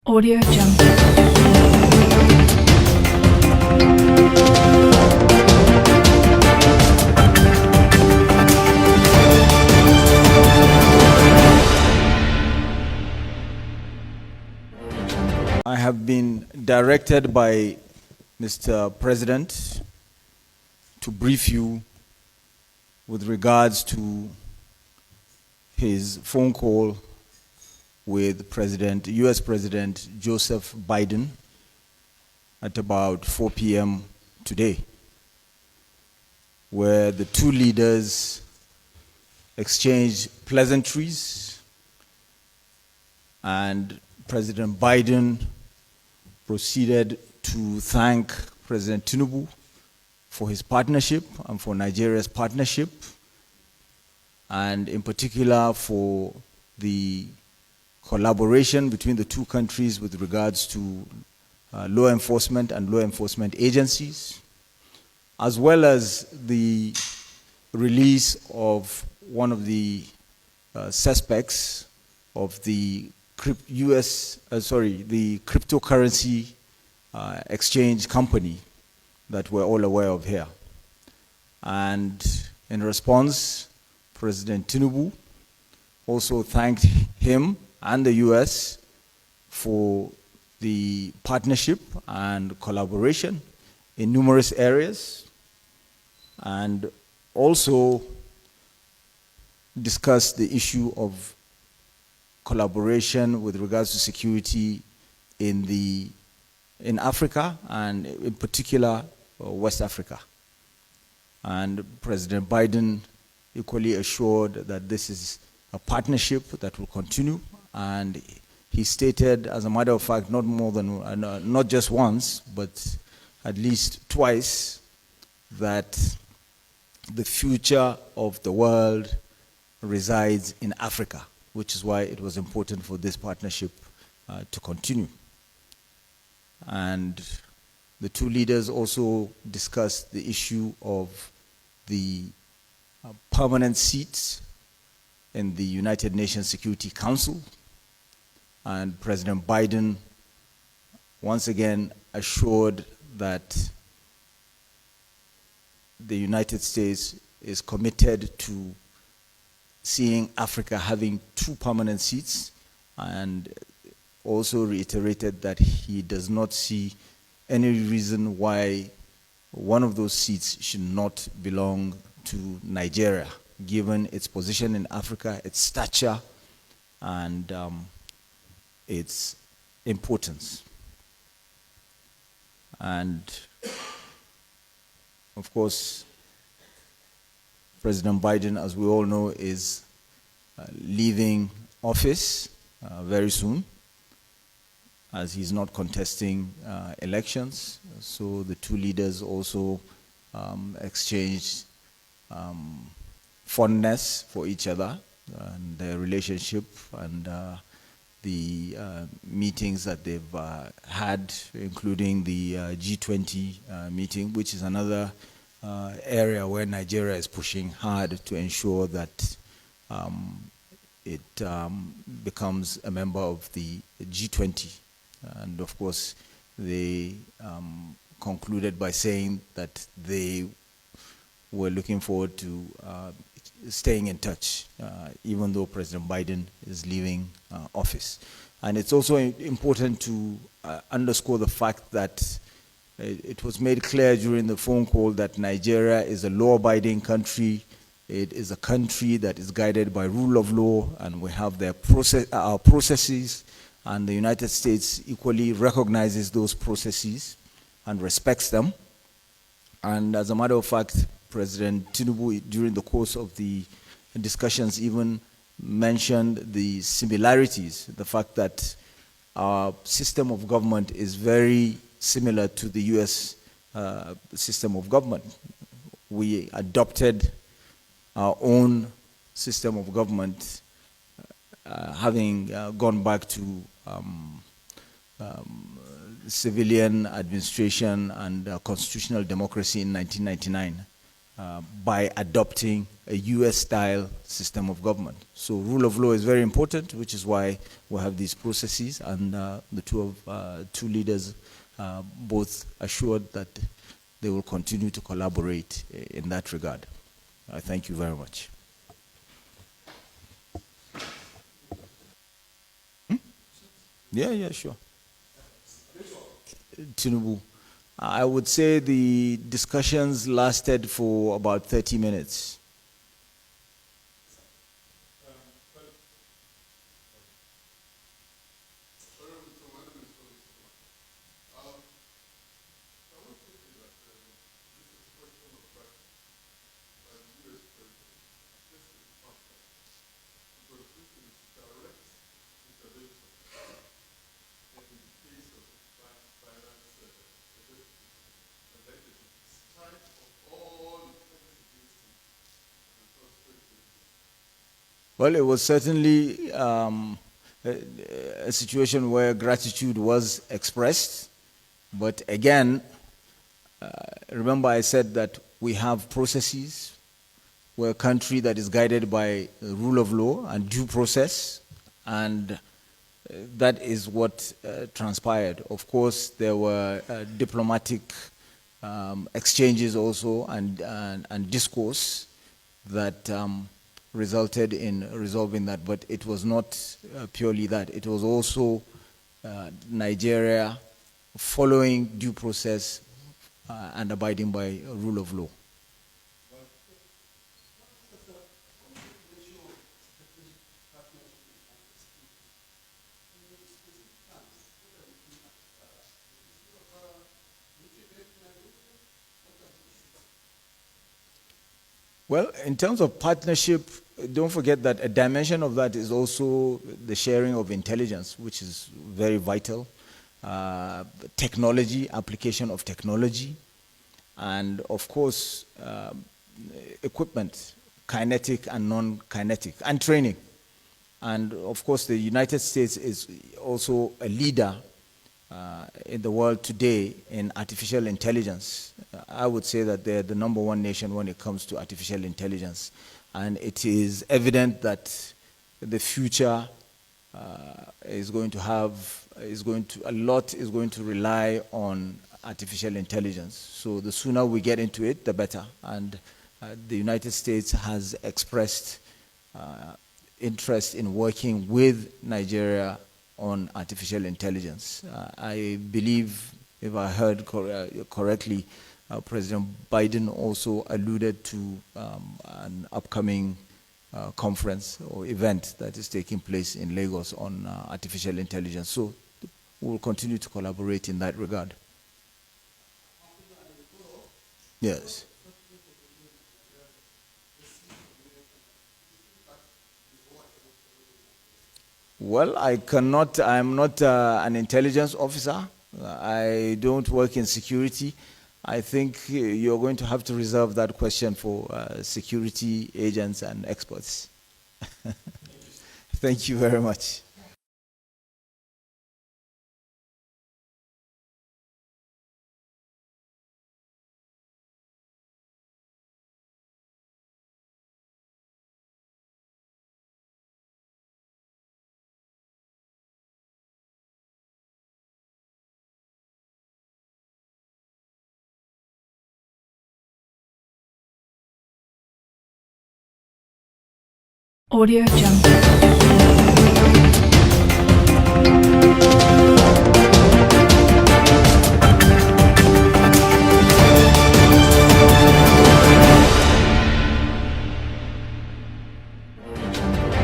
Audio Jungle. I have been directed by Mr. President to brief you with regards to his phone call with US President Joseph Biden at about 4 p.m. today, where the two leaders exchanged pleasantries and President Biden proceeded to thank President Tinubu for his partnership and for Nigeria's partnership, and in particular for the collaboration between the two countries with regards to law enforcement and law enforcement agencies, as well as the release of one of the suspects of the the cryptocurrency exchange company that we're all aware of here. And in response, President Tinubu also thanked him and the US for the partnership and collaboration in numerous areas, and also discussed the issue of collaboration with regards to security in Africa, and in particular West Africa. And President Biden equally assured that this is a partnership that will continue, and he stated, as a matter of fact, not just once, but at least twice, that the future of the world resides in Africa, which is why it was important for this partnership to continue. And the two leaders also discussed the issue of the permanent seats in the United Nations Security Council. And President Biden once again assured that the United States is committed to seeing Africa having 2 permanent seats, and also reiterated that he does not see any reason why one of those seats should not belong to Nigeria, given its position in Africa, its stature, and its importance. And of course, President Biden, as we all know, is leaving office very soon, as he's not contesting elections. So the two leaders also exchanged fondness for each other and their relationship, and the meetings that they've had, including the G20 meeting, which is another area where Nigeria is pushing hard to ensure that it becomes a member of the G20. And of course, they concluded by saying that they were looking forward to staying in touch, even though President Biden is leaving office. And it's also important to underscore the fact that it was made clear during the phone call that Nigeria is a law-abiding country. It is a country that is guided by rule of law, and we have our processes, and the United States equally recognizes those processes and respects them. And as a matter of fact, President Tinubu, during the course of the discussions, even mentioned the similarities, the fact that our system of government is very similar to the US system of government. We adopted our own system of government, having gone back to civilian administration and constitutional democracy in 1999. by adopting a US-style system of government. So rule of law is very important, which is why we have these processes, and the two leaders both assured that they will continue to collaborate in that regard. I thank you very much. Yeah, sure. Tinubu. I would say the discussions lasted for about 30 minutes. Well, it was certainly a situation where gratitude was expressed, but again, remember I said that we have processes. We're a country that is guided by the rule of law and due process, and that is what transpired. Of course, there were diplomatic exchanges also and discourse that resulted in resolving that, but it was not purely that. It was also Nigeria following due process and abiding by rule of law. Well, in terms of partnership, don't forget that a dimension of that is also the sharing of intelligence, which is very vital. Technology, application of technology, and of course, equipment, kinetic and non-kinetic, and training. And of course, the United States is also a leader in the world today in artificial intelligence. I would say that they're the #1 nation when it comes to artificial intelligence. And it is evident that the future a lot is going to rely on artificial intelligence. So the sooner we get into it, the better. And the United States has expressed interest in working with Nigeria on artificial intelligence. I believe, if I heard correctly, President Biden also alluded to an upcoming conference or event that is taking place in Lagos on artificial intelligence. So we'll continue to collaborate in that regard. Yes. Well, I'm not an intelligence officer. I don't work in security. I think you're going to have to reserve that question for security agents and experts. Thank you very much. Audio Jungle.